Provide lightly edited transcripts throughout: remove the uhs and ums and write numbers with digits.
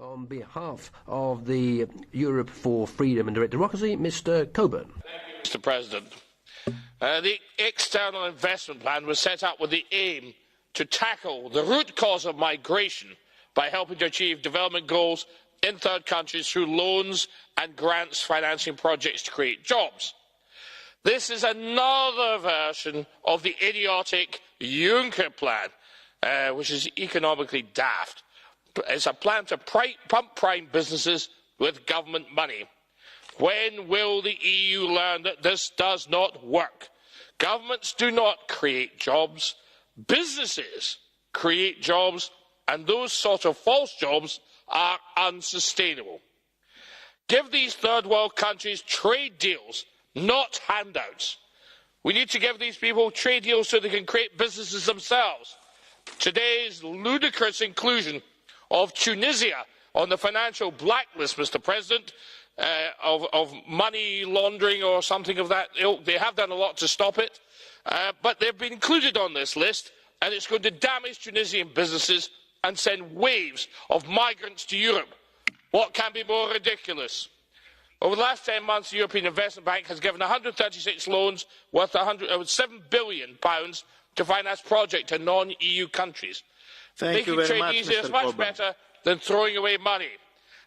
On behalf of the Europe for Freedom and Direct Democracy, Mr. Coburn. Mr. President, the external investment plan was set up with the aim to tackle the root cause of migration by helping to achieve development goals in third countries through loans and grants financing projects to create jobs. This is another version of the idiotic Juncker plan, which is economically daft. It's a plan to pump prime businesses with government money. When will the EU learn that this does not work? Governments do not create jobs. Businesses create jobs, and those sort of false jobs are unsustainable. Give these third world countries trade deals, not handouts. We need to give these people trade deals so they can create businesses themselves. Today's ludicrous inclusion of Tunisia on the financial blacklist, Mr. President, of money laundering or something of that ilk. They have done a lot to stop it, but they've been included on this list, and it's going to damage Tunisian businesses and send waves of migrants to Europe. What can be more ridiculous? Over the last 10 months, the European Investment Bank has given 136 loans worth £7 billion to finance projects in non-EU countries. Making trade easier is much better than throwing away money.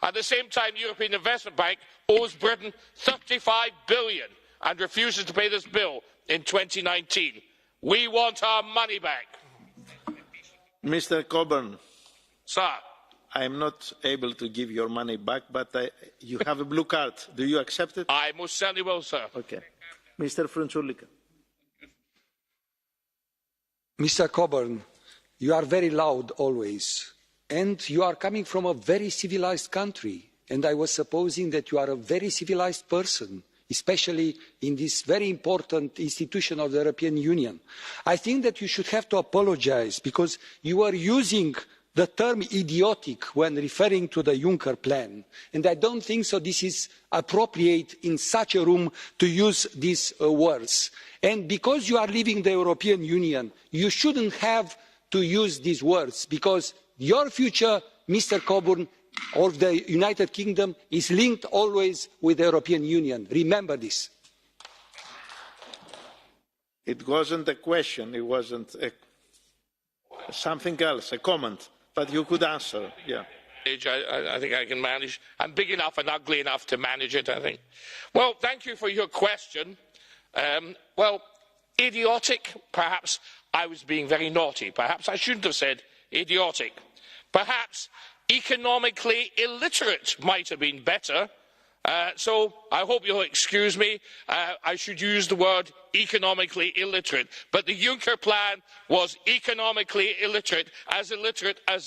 At the same time, the European Investment Bank owes Britain £35 billion and refuses to pay this bill in 2019. We want our money back. Mr. Coburn, Sir. I am not able to give your money back, but you have a blue card. Do you accept it? I most certainly will, sir. Okay. Mr. Frunzulică. Mr. Coburn, you are very loud always, and you are coming from a very civilized country, and I was supposing that you are a very civilized person, especially in this very important institution of the European Union. I think that you should have to apologize because you are using the term idiotic when referring to the Juncker plan, and I don't think so this is appropriate in such a room to use these words. And because you are leaving the European Union, you shouldn't have to use these words, because your future, Mr. Coburn, of the United Kingdom is linked always with the European Union. Remember this. It wasn't a question, it wasn't something else, a comment, but you could answer, yeah. I think I can manage. I'm big enough and ugly enough to manage it, I think. Well, thank you for your question. Well, idiotic, perhaps I was being very naughty. Perhaps I shouldn't have said idiotic. Perhaps economically illiterate might have been better. So I hope you'll excuse me. I should use the word economically illiterate. But the Juncker plan was economically illiterate as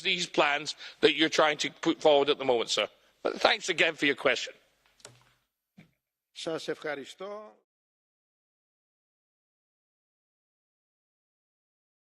these plans that you're trying to put forward at the moment, sir. But thanks again for your question. Σας ευχαριστώ.